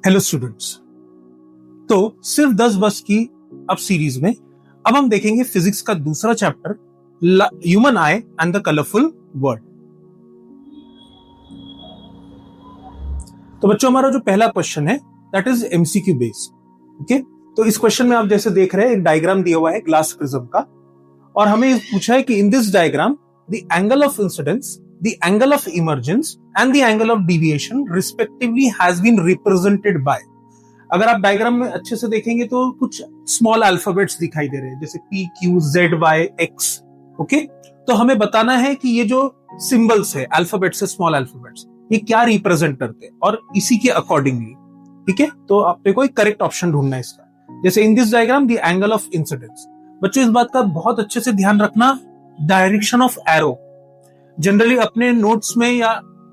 Hello students, तो सिर्फ 10 बस की अब सीरीज में अब हम देखेंगे फिजिक्स का दूसरा chapter human I and the colourful world. तो बच्चों, हमारा जो पहला क्वेश्चन है that is MCQ based. Okay, तो इस क्वेश्चन में आप जैसे देख रहे हैं एक डायग्राम दिया हुआ है ग्लास प्रिज्म का, और हमें पूछा है कि in this diagram the angle of incidence, the angle of emergence and the angle of deviation respectively has been represented by. अगर आप डायग्राम में अच्छे से देखेंगे तो कुछ स्मॉल अल्फाबेट्स दिखाई दे रहे हैं जैसे P, Q, Z, Y, X। Okay, तो हमें बताना है कि ये जो सिंबल्स है, अल्फाबेट्स है, स्मॉल अल्फाबेट्स, ये क्या रिप्रेजेंट करते हैं और इसी के अकॉर्डिंगली। ठीक है, तो आपने कोई करेक्ट ऑप्शन ढूंढना है इसका। जैसे इन this diagram the angle of incidence. बच्चों, इस बात का बहुत अच्छे से ध्यान रखना, डायरेक्शन ऑफ एरो। जनरली अपने नोट्स में या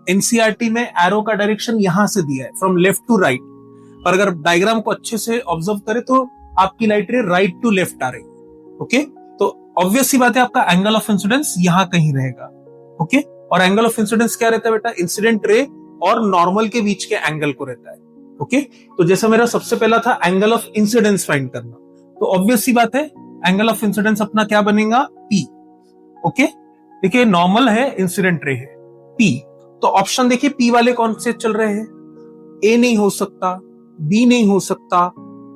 एनसीईआरटी में एरो का डायरेक्शन यहां से दिया है, फ्रॉम लेफ्ट टू राइट। पर अगर डायग्राम को अच्छे से ऑब्जर्व करें तो आपकी लाइट रे राइट टू लेफ्ट आ रही। ओके, तो ऑब्वियस सी बात है आपका एंगल ऑफ इंसिडेंस यहां कहीं रहेगा। ओके, और एंगल ऑफ इंसिडेंस क्या रहता है बेटा? इंसिडेंट रे और नॉर्मल के बीच के एंगल को रहता है। ओके, तो जैसा मेरा सबसे पहला था एंगल ऑफ इंसिडेंस फाइंड करना, तो ऑब्वियस सी बात है एंगल ऑफ इंसिडेंस अपना क्या बनेगा? P। ओके, देखिए नॉर्मल है, इंसिडेंट रे है, P। तो ऑप्शन देखिए P वाले कौन से चल रहे हैं? A नहीं हो सकता, B नहीं हो सकता,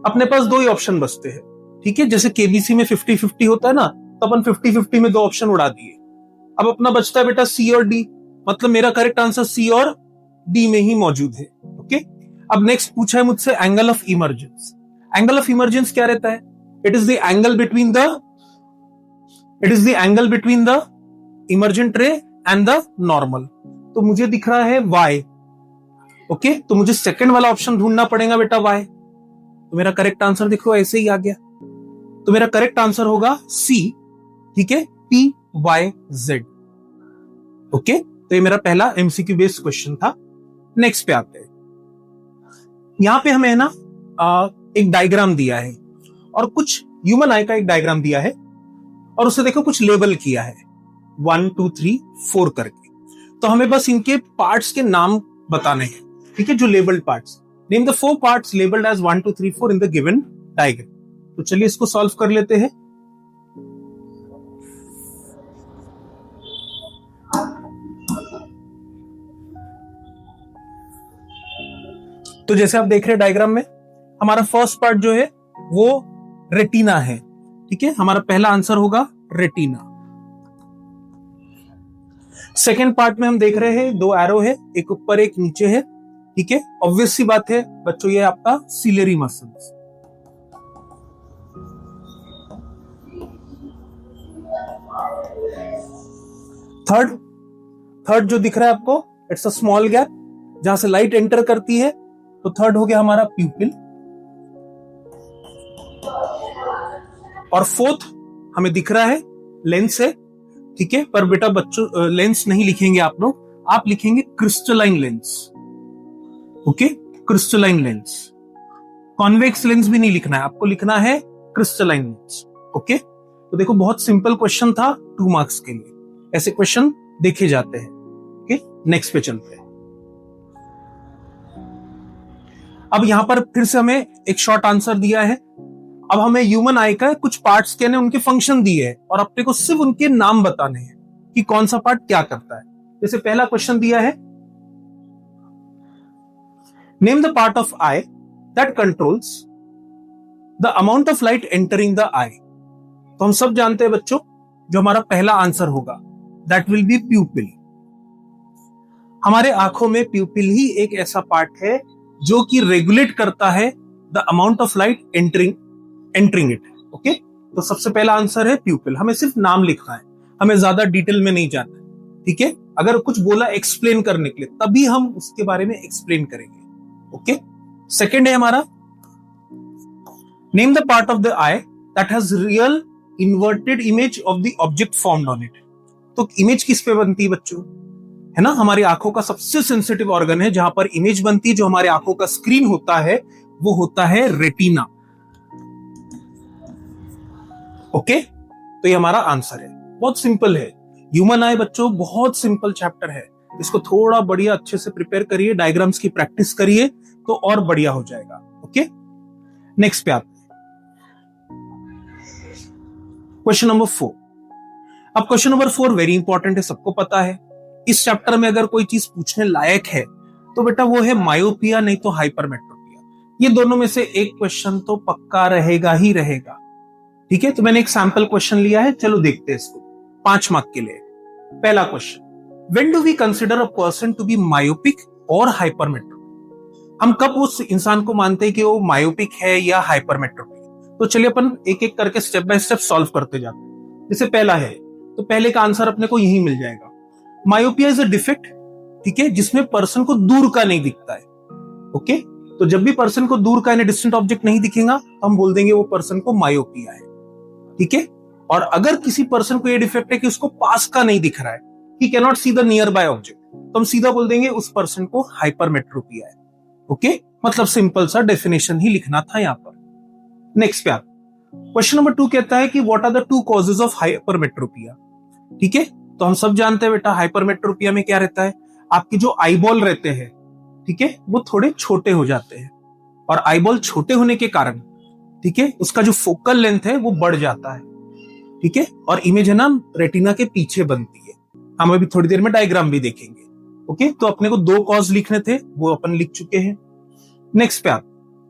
अपने पास दो ही ऑप्शन बचते हैं। ठीक है, जैसे केबीसी में 50-50 होता है ना, तो अपन 50-50 में दो ऑप्शन उड़ा दिए। अब अपना बचता है बेटा C और D, मतलब मेरा करेक्ट आंसर C और D में ही मौजूद है। ओके, अब नेक्स्ट पूछा है मुझसे angle of emergence. Angle of emergence क्या रहता है? It is the angle between the emergent रे एंड द नॉर्मल। तो मुझे दिख रहा है Y। ओके, तो मुझे सेकंड वाला ऑप्शन ढूंढना पड़ेगा बेटा Y। तो मेरा करेक्ट आंसर देखो ऐसे ही आ गया, तो मेरा करेक्ट आंसर होगा C। ठीक है, PYZ। ओके, तो ये मेरा पहला एमसीक्यू बेस्ड क्वेश्चन था। नेक्स्ट पे आते हैं। यहां पे हमें है ना एक डायग्राम दिया है और कुछ ह्यूमन आई का एक डायग्राम दिया है और उससे देखो कुछ लेबल किया है 1 2 3 4 करके। तो हमें बस इनके पार्ट्स के नाम बताने हैं। ठीक है, जो labelled parts, name the 4 parts labelled as 1 2 3 4 in the given diagram. तो चलिए इसको सॉल्व कर लेते हैं। तो जैसे आप देख रहे हैं डायग्राम में, हमारा फर्स्ट पार्ट जो है वो रेटिना है। ठीक है, हमारा पहला आंसर होगा रेटिना। सेकेंड पार्ट में हम देख रहे हैं दो एरो है, एक ऊपर एक नीचे है। ठीक है, ऑब्वियस सी बात है बच्चों, ये आपका सिलेरी मसल्स। थर्ड जो दिख रहा है आपको, इट्स अ स्मॉल गैप जहां से लाइट एंटर करती है, तो थर्ड हो गया हमारा प्यूपिल। और फोर्थ हमें दिख रहा है लेंस है। ठीक है, पर बेटा बच्चों लेंस नहीं लिखेंगे आप लोग, आप लिखेंगे crystalline lens. Okay, crystalline lens. Convex lens भी नहीं लिखना है, आपको लिखना है क्रिस्टलाइन लेंस। ओके, तो देखो बहुत सिंपल क्वेश्चन था 2 मार्क्स के लिए, ऐसे क्वेश्चन देखे जाते हैं। ओके, नेक्स्ट पे चलते हैं। अब यहां पर फिर से हमें एक शॉर्ट आंसर दिया है। अब हमें ह्यूमन आई का कुछ पार्ट्स के उनके फंक्शन दिए हैं और अपने को सिर्फ उनके नाम बताने हैं कि कौन सा पार्ट क्या करता है। जैसे पहला क्वेश्चन दिया है, name the part of eye that controls the amount of light entering the eye. तो हम सब जानते हैं बच्चों, जो हमारा पहला आंसर होगा दैट विल बी प्यूपिल। हमारे आंखों में प्यूपिल ही एक ऐसा पार्ट है जो कि रेगुलेट करता है the amount of light entering it. Okay, तो सबसे पहला आंसर है प्यूपिल। हमें सिर्फ नाम लिखना है, हमें ज्यादा डिटेल में नहीं जानना है। ठीक है, अगर कुछ बोला एक्सप्लेन करने के लिए तभी हम उसके बारे में एक्सप्लेन करेंगे। ओके, सेकंड है हमारा, name the part of the I that has real inverted image of the object formed on it. तो इमेज किस पे बनती है बच्चों? है ना, हमारी आंखों का सबसे सेंसिटिव ऑर्गन है जहां पर इमेज बनती है, जो हमारे आंखों का स्क्रीन होता है वो होता है रेटिना। ओके, तो ये हमारा आंसर है, बहुत सिंपल है। ह्यूमन आई बच्चों बहुत सिंपल चैप्टर है, इसको थोड़ा बढ़िया अच्छे से प्रिपेयर करिए, डायग्राम्स की प्रैक्टिस करिए, तो और बढ़िया हो जाएगा। ओके, नेक्स्ट पे आते हैं, क्वेश्चन नंबर 4। अब क्वेश्चन नंबर 4 वेरी इंपॉर्टेंट है, सबको पता है। इस चैप्टर में अगर कोई चीज पूछने लायक है तो बेटा वो है मायोपिया, नहीं तो हाइपरमेट्रोपिया। ये दोनों में से एक क्वेश्चन तो पक्का रहेगा ही रहेगा। ठीक है, तो मैंने एक सैंपल क्वेश्चन लिया है, चलो देखते हैं इसको 5 मार्क के लिए। पहला question, when do we consider a person to be myopic और हाइपरमेट्रोपिक? हम कब उस इंसान को मानते हैं कि वो मायोपिक है या हाइपरमेट्रोपिक? तो चलिए अपन एक एक करके स्टेप बाय स्टेप सॉल्व करते जाते हैं। जैसे पहला है, तो पहले का आंसर अपने को यही मिल जाएगा। मायोपिया इज अ डिफेक्ट, ठीक है, जिसमें पर्सन को दूर का नहीं दिखता है। ओके, तो जब भी पर्सन को दूर का यानी डिस्टेंट ऑब्जेक्ट नहीं दिखेगा तो हम बोल देंगे वो पर्सन को मायोपिया है। ठीक है, और अगर किसी पर्सन को ये डिफेक्ट है कि उसको पास का नहीं दिख रहा है, he can not see the near by object, तो हम सीधा बोल देंगे उस पर्सन को हाइपरमेट्रोपिया है। ओके, मतलब सिंपल सा डेफिनेशन ही लिखना था यहां पर। नेक्स्ट पे क्वेश्चन नंबर 2 कहता है कि what are the 2 causes of hypermetropia? ठीक है, तो हम सब जानते हैं बेटा हाइपरमेट्रोपिया में क्या रहता है, आपके जो आईबॉल रहते हैं, ठीक है, वो थोड़े छोटे हो जाते हैं, और आईबॉल छोटे होने के कारण, ठीक है, उसका जो फोकल लेंथ है वो बढ़ जाता है। ठीक है, और इमेज है ना रेटिना के पीछे बनती है। हम अभी थोड़ी देर में डायग्राम भी देखेंगे। ओके, तो अपने को 2 कॉज लिखने थे, वो अपन लिख चुके हैं। नेक्स्ट पे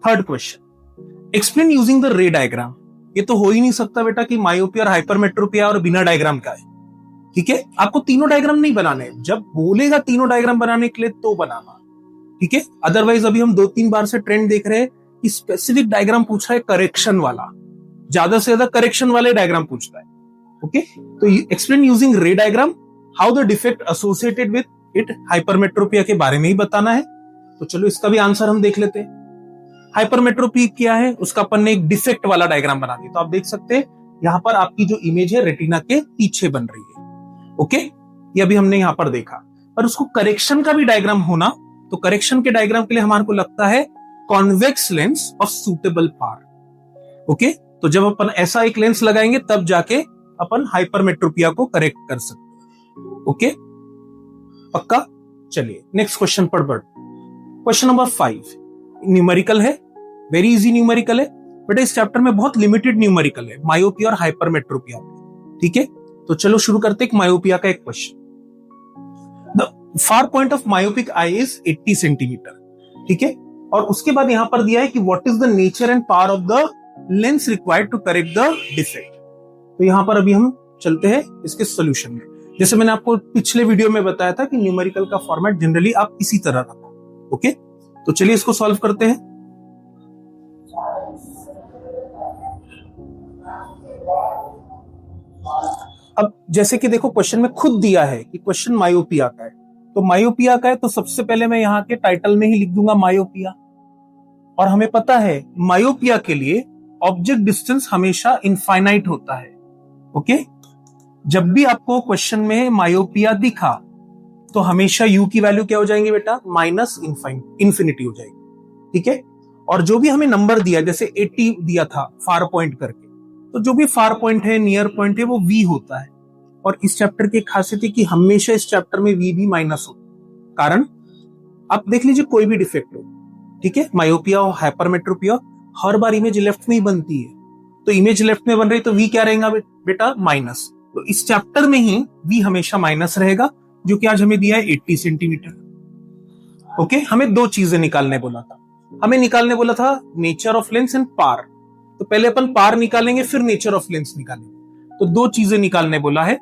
third question, explain using the रे डायग्राम। ये तो हो ही नहीं सकता बेटा कि मायोपिया और हाइपरमेट्रोपिया और बिना डायग्राम का है। ठीक है, आपको तीनों डायग्राम नहीं बनाने, जब बोलेगा तीनों डायग्राम बनाने के लिए तो बनाना। ठीक है, अदरवाइज अभी हम 2-3 बार से ट्रेंड देख रहे हैं कि स्पेसिफिक डायग्राम पूछ रहा है करेक्शन वाला, ज्यादा से ज्यादा करेक्शन वाले डायग्राम पूछता है। ओके, तो एक्सप्लेन यूजिंग रे diagram how the defect associated with it, hypermetropia के बारे में ही बताना है। तो चलो इसका भी आंसर हम देख लेते हैं। हाइपरमेट्रोपिया क्या है, उसका अपन ने एक डिफेक्ट वाला डायग्राम बना दिया। तो आप देख सकते हैं यहां पर आपकी जो इमेज है रेटिना के पीछे बन रही है। ओके, ये अभी हमने यहां पर देखा, पर उसको करेक्शन का भी डायग्राम होना, तो करेक्शन के डायग्राम के लिए हमारे को लगता है convex lens of suitable power. Okay, तो जब अपन ऐसा एक लेंस लगाएंगे तब जाके अपन हाइपरमेट्रोपिया को करेक्ट कर सकते हैं। ओके, पक्का? चलिए नेक्स्ट क्वेश्चन पर बढ़। क्वेश्चन नंबर 5 न्यूमेरिकल है, वेरी इजी न्यूमेरिकल है, बट इस चैप्टर में बहुत लिमिटेड न्यूमेरिकल है मायोपिया और हाइपरमेट्रोपिया। ठीक है, तो चलो शुरू करते हैं मायोपिया का एक question. The far point of myopic I is 80 centimetre. ठीक है, और उसके बाद यहां पर दिया है कि what is the nature and power of the lens required to correct the defect. तो यहां पर अभी हम चलते हैं इसके सोल्यूशन में। जैसे मैंने आपको पिछले वीडियो में बताया था कि न्यूमेरिकल का फॉर्मेट जनरली आप इसी तरह रखो। ओके, तो चलिए इसको सॉल्व करते हैं। अब जैसे कि देखो क्वेश्चन में खुद दिया है कि क्वेश्चन मायोपिया का है, तो मायोपिया का है तो सबसे पहले मैं यहां के टाइटल में ही लिख दूंगा मायोपिया। और हमें पता है मायोपिया के लिए ऑब्जेक्ट डिस्टेंस हमेशा इनफाइनाइट होता है। ओके, जब भी आपको क्वेश्चन में मायोपिया दिखा तो हमेशा यू की वैल्यू क्या हो जाएंगे बेटा, माइनस इन्फिनिटी हो जाएगी। ठीक है, और जो भी हमें नंबर दिया, जैसे 80 दिया था फार पॉइंट करके, तो जो भी फार पॉइंट है, नियर पॉइंट है, वो वी होता है। और इस चैप्टर की खासियत है कि हमेशा इस चैप्टर में वी भी माइनस होता है। कारण आप देख लीजिए कोई भी डिफेक्ट हो, ठीक है, मायोपिया और हाइपरमेट्रोपिया, हर बार इमेज लेफ्ट में ही बनती है। तो इमेज लेफ्ट में बन रही तो वी क्या रहेगा बेटा, माइनस। तो इस चैप्टर में ही वी हमेशा माइनस रहेगा, जो कि आज हमें दिया है 80 सेंटीमीटर। ओके, हमें 2 चीजें निकालने बोला था। हमें निकालने बोला था नेचर ऑफ लेंस एंड पार। तो पहले अपन पार निकालेंगे फिर नेचर ऑफ लेंस निकालेंगे। तो 2 चीजें निकालने बोला है,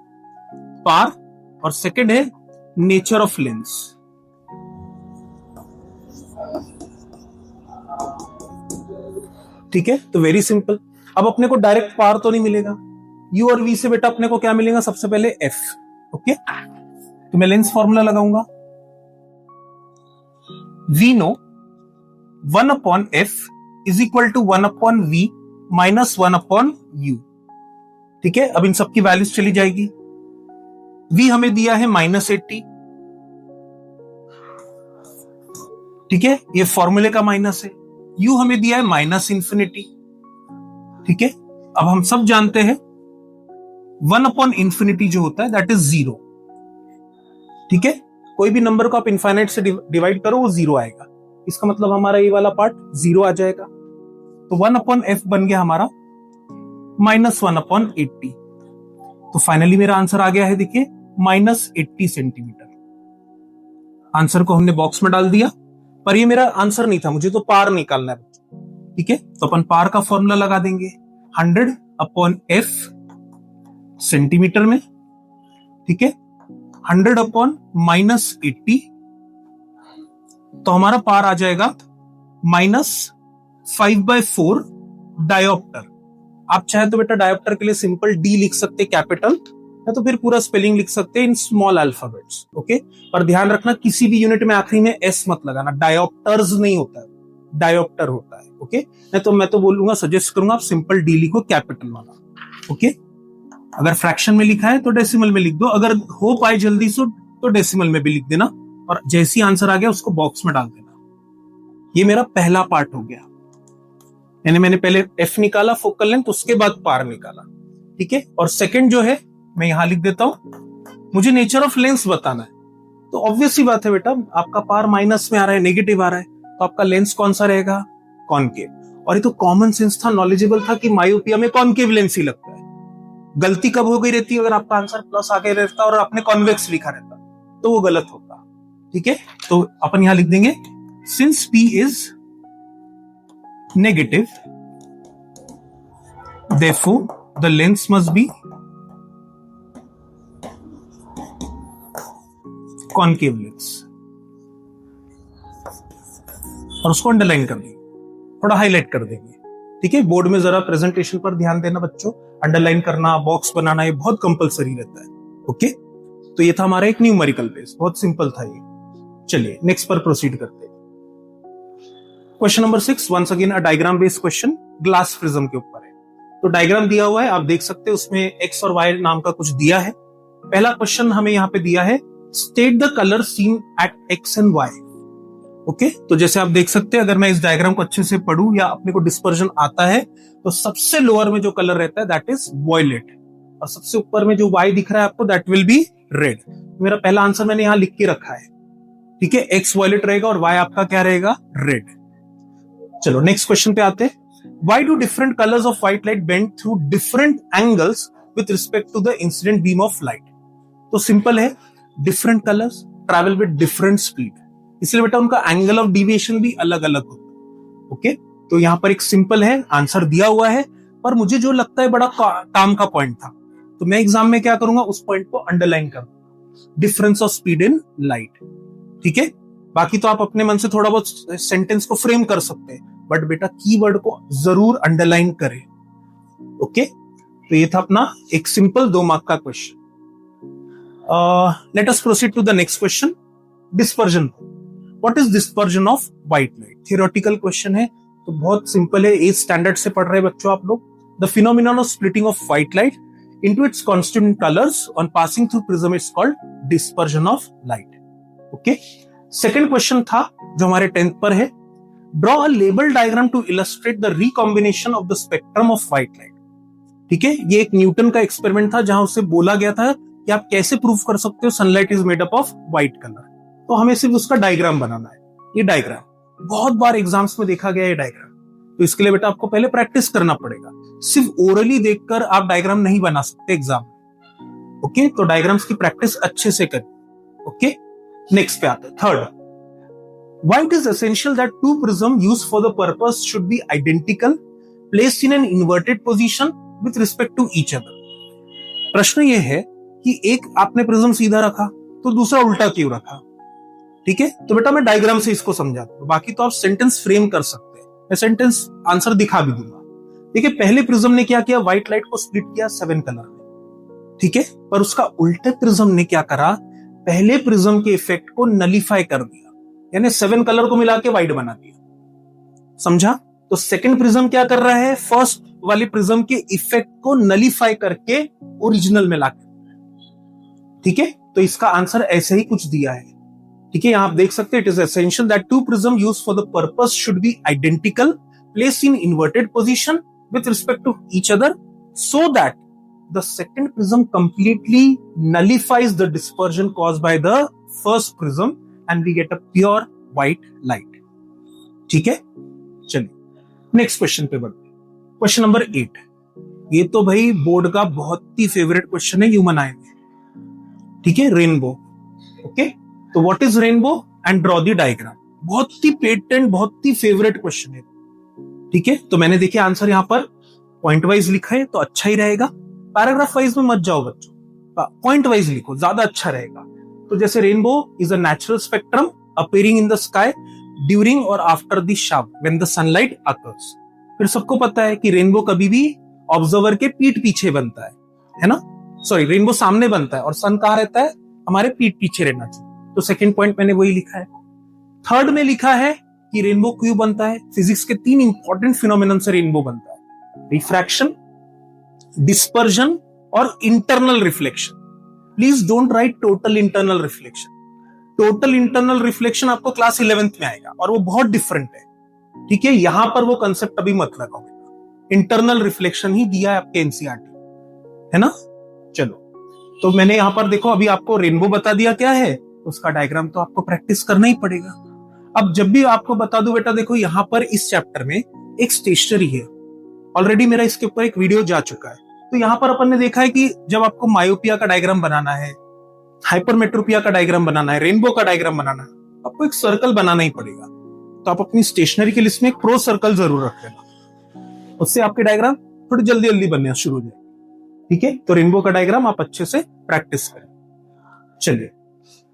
पार और सेकंड है नेचर ऑफ लेंस। ठीक है, तो वेरी सिंपल। अब अपने को डायरेक्ट पार तो नहीं मिलेगा, यू और वी से बेटा अपने को क्या मिलेगा, सबसे पहले एफ। ओके, तो मैं लेंस फॉर्मूला लगाऊंगा, we know 1/f is equal to 1/v minus 1/u। ठीक है, अब इन सबकी वैल्यूज चली जाएगी। v हमें दिया है -80। ठीक है, ये फॉर्मूले का माइनस है। u हमें दिया है -इन्फिनिटी। ठीक है, अब हम सब जानते हैं 1/∞ जो होता है दैट इज 0। ठीक है, कोई भी नंबर को आप इनफाइनाइट से डिवाइड करो वो 0 आएगा, इसका मतलब हमारा ये वाला पार्ट 0 आ जाएगा। तो 1/f बन गया हमारा -1/80। तो फाइनली मेरा आंसर आ गया है, देखिए -80 सेंटीमीटर। आंसर को हमने बॉक्स में डाल दिया, पर ये मेरा आंसर नहीं था, मुझे तो पार निकालना है। ठीक है, तो अपन पार का फॉर्मूला लगा देंगे 100/f सेंटीमीटर में। ठीक है, 100/-80, तो हमारा पार आ जाएगा -5/4 डायोप्टर। आप चाहे तो बेटा डायोप्टर के लिए सिंपल डी लिख सकते कैपिटल, या तो फिर पूरा स्पेलिंग लिख सकते हैं इन स्मॉल अल्फाबेट्स। ओके, पर ध्यान रखना किसी भी यूनिट में आखिरी में एस मत लगाना, डायोप्टर्स नहीं होता है, डायोप्टर होता है। ओके, नहीं तो मैं तो बोलूंगा, सजेस्ट करूंगा आप सिंपल डी लिखो कैपिटल वाला। ओके, अगर फ्रैक्शन में लिखा है तो डेसिमल में लिख दो, अगर हो पाए जल्दी से तो डेसिमल में भी लिख देना, और जैसी आंसर आ गया उसको बॉक्स में डाल देना। ये मेरा पहला पार्ट हो गया, यानी मैंने पहले एफ निकाला फोकल लेंथ, उसके बाद पार निकाला। ठीक है, और सेकंड जो है मैं यहां लिख देता हूं, मुझे नेचर ऑफ लेंस बताना है। तो ऑब्वियस सी बात है बेटा, आपका पार माइनस में आ रहा है, नेगेटिव आ रहा है, तो आपका लेंस कौन सा रहेगा? कॉनकेव। और ये तो कॉमन सेंस था, नॉलेजेबल था कि मायोपिया में कॉनकेव लेंस ही लगता है। गलती कब हो गई रहती है? अगर आपका आंसर प्लस आगे रहता और आपने कॉन्वेक्स लिखा रहता तो वो गलत होता। ठीक है, तो अपन यहां लिख देंगे since P is negative therefore the lens must be concave lens, और उसको अंडरलाइन कर देंगे, थोड़ा हाईलाइट कर देंगे। ठीक है, बोर्ड में जरा प्रेजेंटेशन पर ध्यान देना बच्चों, अंडरलाइन करना, बॉक्स बनाना ये बहुत कंपलसरी रहता है। ओके, तो ये था हमारा एक न्यूमेरिकल बेस, बहुत सिंपल था ये। चलिए नेक्स्ट पर प्रोसीड करते हैं। Question number 6, once again a diagram based question, glass prism के ऊपर है। तो डायग्राम दिया हुआ है, आप देख सकते हैं उसमें एक्स और वाई नाम का कुछ दिया है। पहला क्वेश्चन हमें यहाँ पे दिया है, state the colour seen at X and Y. ओके, तो जैसे आप देख सकते हैं, अगर मैं इस डायग्राम को अच्छे से पढ़ूं या अपने को डिस्पर्जन आता है, तो सबसे लोअर में जो कलर रहता है दैट इज वॉयलेट, और सबसे ऊपर में जो वाई दिख रहा है आपको दैट विल बी रेड। मेरा पहला आंसर मैंने यहां लिख के रखा है। ठीक है, एक्स वॉयलेट रहेगा और वाई आपका क्या रहेगा? रेड। चलो नेक्स्ट क्वेश्चन पे आते हैं। Why do different colors of white light bend through different angles with respect to the incident beam of light? तो सिंपल है, different colours travel with different speed, इसलिए बेटा उनका एंगल ऑफ डिविएशन भी अलग अलग होता है। ओके, तो यहां पर एक सिंपल है, आंसर दिया हुआ है, पर मुझे जो लगता है बड़ा काम का पॉइंट था, तो मैं एग्जाम में क्या करूंगा, उस पॉइंट को अंडरलाइन करूंगा, difference of speed in light. ठीक है, बाकी तो आप अपने मन से थोड़ा बहुत सेंटेंस को फ्रेम कर सकते हैं, बट बेटा कीवर्ड को जरूर अंडरलाइन करें। ओके, तो ये था अपना एक सिंपल 2 मार्क का question. Let us proceed to the next question, dispersion. What is dispersion of white light? Theoretical question है, तो बहुत सिंपल है, 8th स्टैंडर्ड से पढ़ रहे बच्चों आप लोग। The phenomenon of splitting of white light into its constituent colours on passing through prism is called dispersion of light. Okay, second question था जो हमारे 10th पर है, draw a label diagram to illustrate the recombination of the spectrum of white light. ठीक है, ये एक Newton का एक्सपेरिमेंट था जहां उससे बोला गया था कि आप कैसे प्रूव कर सकते हो sunlight is made up of white colour, तो हमें सिर्फ उसका डायग्राम बनाना है। ये डायग्राम बहुत बार एग्जाम्स में देखा गया है डायग्राम, तो इसके लिए बेटा आपको पहले प्रैक्टिस करना पड़ेगा, सिर्फ ओरली देखकर आप डायग्राम नहीं बना सकते एग्जाम में। ओके, तो डायग्राम्स की प्रैक्टिस अच्छे से करें। ओके, नेक्स्ट पे आते हैं, third, why it is essential that two prism used for the purpose should be identical, placed in an inverted position with respect to each other। प्रश्न यह है कि एक आपने प्रिज्म सीधा रखा तो दूसरा उल्टा क्यों रखा? ठीक है, तो बेटा मैं डायग्राम से इसको समझाता हूं, बाकी तो आप सेंटेंस फ्रेम कर सकते हैं, मैं सेंटेंस आंसर दिखा भी दूंगा। देखिए, पहले प्रिज्म ने क्या किया, व्हाइट लाइट को स्प्लिट किया 7 कलर में। ठीक है, पर उसका उल्टे प्रिज्म ने क्या करा, पहले प्रिज्म के इफेक्ट को नलीफाई कर दिया, यानी 7 कलर को मिला के व्हाइट बना दिया। समझा? तो सेकंड प्रिज्म क्या कर रहा है, फर्स्ट वाली प्रिज्म के इफेक्ट को नलीफाई करके ओरिजिनल में लाके। ठीक है, तो इसका आंसर ऐसे ही कुछ दिया है। ठीक है, यहां आप देख सकते हैं, it is essential that two prism used for the purpose should be identical, placed in inverted position with respect to each other, so that the second prism completely nullifies the dispersion caused by the first prism and we get a pure white light। ठीक है, चलिए next question पे बढ़ते हैं। Question number 8, ये तो भाई board का बहुत ही फेवरेट क्वेश्चन है ह्यूमन आई में। ठीक है, रेनबो। ओके, तो what is rainbow and draw the diagram. बहुत ही पेटेंट, बहुत ही फेवरेट क्वेश्चन है। ठीक है, तो मैंने देखिए आंसर यहां पर पॉइंट वाइज लिखा है तो अच्छा ही रहेगा। पैराग्राफ वाइज में मत जाओ बच्चों, पॉइंट वाइज लिखो, ज्यादा अच्छा रहेगा। तो जैसे rainbow is a natural spectrum appearing in the sky during और after the shower when the sunlight occurs. फिर सबको पता है कि रेनबो कभी भी ऑब्जर्वर के पीठ पीछे बनता है ना। सॉरी, रेनबो सामने बनता है और सन कहां रहता है, हमारे पीठ पीछे रहना चाहिए। तो सेकंड पॉइंट मैंने वही लिखा है। थर्ड में लिखा है कि रेनबो क्यों बनता है। फिजिक्स के 3 इंपॉर्टेंट फिनोमिनन से रेनबो बनता है, रिफ्रैक्शन, डिस्पर्जन और internal reflection. Please don't write total internal reflection. Total internal reflection आपको क्लास 11th में आएगा और वो बहुत डिफरेंट है। ठीक है, यहां पर वो कंसेप्ट अभी मत लगाओ, इंटरनल रिफ्लेक्शन ही दिया है आपके एनसीईआरटी, है ना। चलो, तो मैंने यहां पर देखो अभी आपको रेनबो बता दिया क्या है, उसका डायग्राम तो आपको प्रैक्टिस करना ही पड़ेगा। अब जब भी आपको बता दूं बेटा, देखो यहां पर इस चैप्टर में एक स्टेशनरी है, ऑलरेडी मेरा इसके ऊपर एक वीडियो जा चुका है। तो यहां पर अपन ने देखा है कि जब आपको मायोपिया का डायग्राम बनाना है, हाइपरमेट्रोपिया का डायग्राम बनाना है, रेनबो का डायग्राम बनाना है, आपको एक सर्कल बनाना ही पड़ेगा। तो आप अपनी स्टेशनरी की लिस्ट में एक प्रो सर्कल जरूर रख लेना, उससे आपके डायग्राम थोड़ी जल्दी जल्दी बनना शुरू हो जाए। ठीक है, तो रेनबो का डायग्राम आप अच्छे से प्रैक्टिस करें। चलिए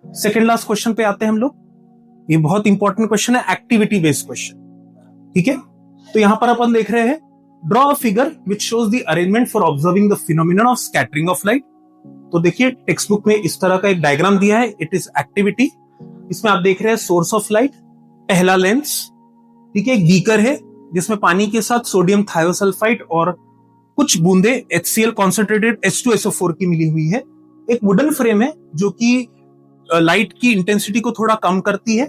सेकेंड लास्ट क्वेश्चन पे आते हैं हम लोग। ये बहुत इंपॉर्टेंट क्वेश्चन है, एक्टिविटी बेस्ड क्वेश्चन। ठीक है, तो यहां पर अपन देख रहे हैं draw a figure which shows the arrangement for observing the phenomenon of scattering of light. तो देखिए टेक्स्ट बुक में इस तरह का एक डायग्राम दिया है, इट इज एक्टिविटी। इसमें आप देख रहे हैं सोर्स ऑफ लाइट, पहला लेंस, ठीक है, एक बीकर है जिसमें पानी के साथ सोडियम थायोसल्फाइड और कुछ बूंदे HCl कॉन्सेंट्रेटेड H2SO4 की मिली हुई है। एक वुडन फ्रेम है जो कि लाइट की इंटेंसिटी को थोड़ा कम करती है,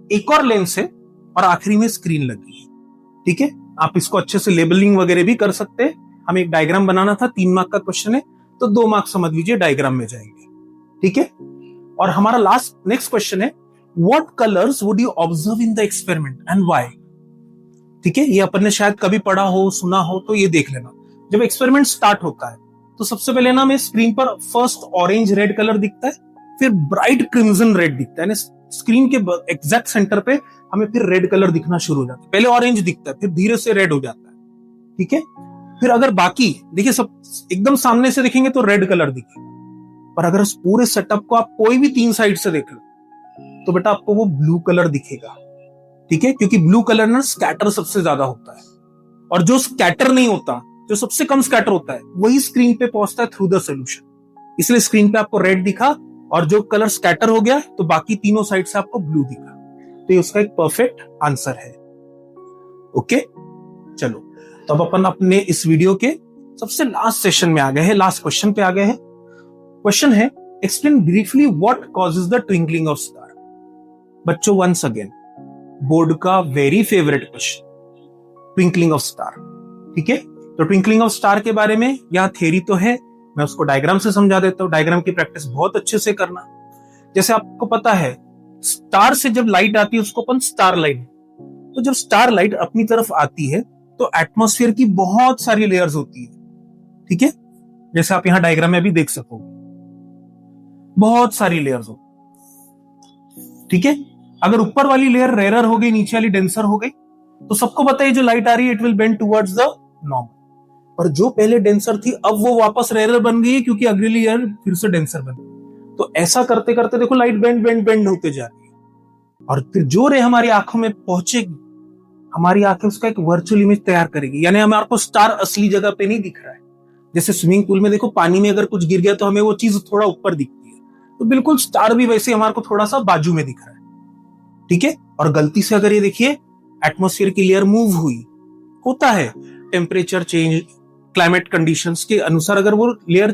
एक और लेंस है और आखिरी में स्क्रीन लगी है। ठीक है, आप इसको अच्छे से लेबलिंग वगैरह भी कर सकते हैं। हमें एक डायग्राम बनाना था, 3 मार्क का क्वेश्चन है तो 2 मार्क समझ लीजिए डायग्राम में जाएंगे। ठीक है, और हमारा लास्ट नेक्स्ट क्वेश्चन है what colours would you observe in the experiment and why. ठीक है, ये अपन ने शायद कभी पढ़ा हो, सुना हो, तो ये देख लेना। जब एक्सपेरिमेंट स्टार्ट होता है तो सबसे पहले ना हमें स्क्रीन पर फर्स्ट ऑरेंज रेड कलर दिखता है, फिर ब्राइट क्रिम्सन रेड दिखता है। स्क्रीन के एग्जैक्ट सेंटर पे हमें फिर रेड कलर दिखना शुरू हो जाता है। पहले ऑरेंज दिखता है, फिर धीरे से रेड हो जाता है। ठीक है, फिर अगर बाकी देखिए सब एकदम सामने से देखेंगे तो रेड कलर दिखेगा, पर अगर इस पूरे सेटअप को आप कोई भी 3 साइड से देख लो तो बेटा आपको वो ब्लू कलर दिखेगा। ठीक है, क्योंकि ब्लू कलर ना स्कैटर सबसे ज्यादा होता है, और जो स्कैटर नहीं होता, जो सबसे कम स्कैटर होता है, वही स्क्रीन पे पहुंचता है थ्रू द सोल्यूशन। इसलिए स्क्रीन पे आपको रेड दिखा और जो कलर स्कैटर हो गया तो बाकी तीनों साइड से आपको ब्लू दिखा। तो ये उसका एक परफेक्ट आंसर है। ओके, चलो तो अब अपन अपने इस वीडियो के सबसे लास्ट सेशन में आ गए हैं, लास्ट क्वेश्चन पे आ गए हैं। क्वेश्चन है explain briefly what causes the twinkling of star. बच्चों वंस अगेन बोर्ड का very favourite question, twinkling of star. ठीक है, तो ट्विंकलिंग ऑफ स्टार के बारे में यहाँ थ्योरी तो है, मैं उसको डायग्राम से समझा देता हूं। डायग्राम की प्रैक्टिस बहुत अच्छे से करना। जैसे आपको पता है स्टार से जब लाइट आती है उसको अपन स्टार लाइट, तो जब स्टार लाइट अपनी तरफ आती है तो एटमॉस्फेयर की बहुत सारी लेयर्स होती है। ठीक है, जैसे आप यहां डायग्राम में भी देख सकोगे, बहुत सारी लेयर्स हो। ठीक है, अगर ऊपर वाली लेयर रेयर हो गई, नीचे वाली डेंसर हो गई, तो सबको पता है जो लाइट आ रही है it will bend towards the normal. पर जो पहले डेंसर थी अब वो वापस रेयर बन गई क्योंकि अगली लेयर फिर से डेंसर बन गई। तो ऐसा करते करते देखो लाइट बेंड होते जा रही है, और फिर जो रे हमारी आंखों में पहुंचेगी, हमारी आंखें उसका एक वर्चुअल इमेज तैयार करेगी। यानी हमारे को स्टार असली जगह पे नहीं दिख रहा है। जैसे स्विमिंग पूल में देखो पानी में अगर कुछ गिर गया तो हमें वो चीज थोड़ा ऊपर दिखती है, तो बिल्कुल स्टार भी वैसे हमारे को थोड़ा सा बाजू में दिख रहा है। ठीक है, और गलती से अगर ये देखिए एटमॉस्फेयर की लेयर मूव हुई, होता है टेम्परेचर चेंज, क्लाइमेट कंडीशंस के अनुसार अगर वो लेयर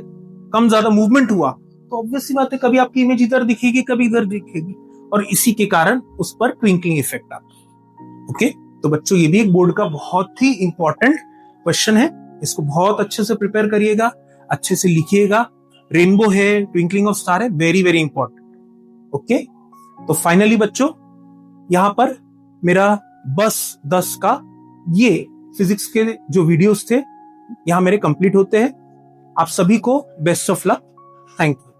कम ज्यादा मूवमेंट हुआ तो ऑब्वियस सी बात है कभी आपकी इमेज इधर दिखेगी कभी इधर दिखेगी, और इसी के कारण उस पर ट्विंकलिंग इफेक्ट आता है। ओके, तो बच्चों ये भी एक बोर्ड का बहुत ही इंपॉर्टेंट क्वेश्चन है, इसको बहुत अच्छे से प्रिपेयर करिएगा, अच्छे से लिखिएगा। रेनबो है, ट्विंकलिंग ऑफ स्टार है, वेरी वेरी इंपॉर्टेंट। ओके, तो फाइनली बच्चों यहां पर मेरा बस 10 का ये फिजिक्स के जो वीडियोस थे यहाँ मेरे कंप्लीट होते हैं। आप सभी को best of luck. Thank you.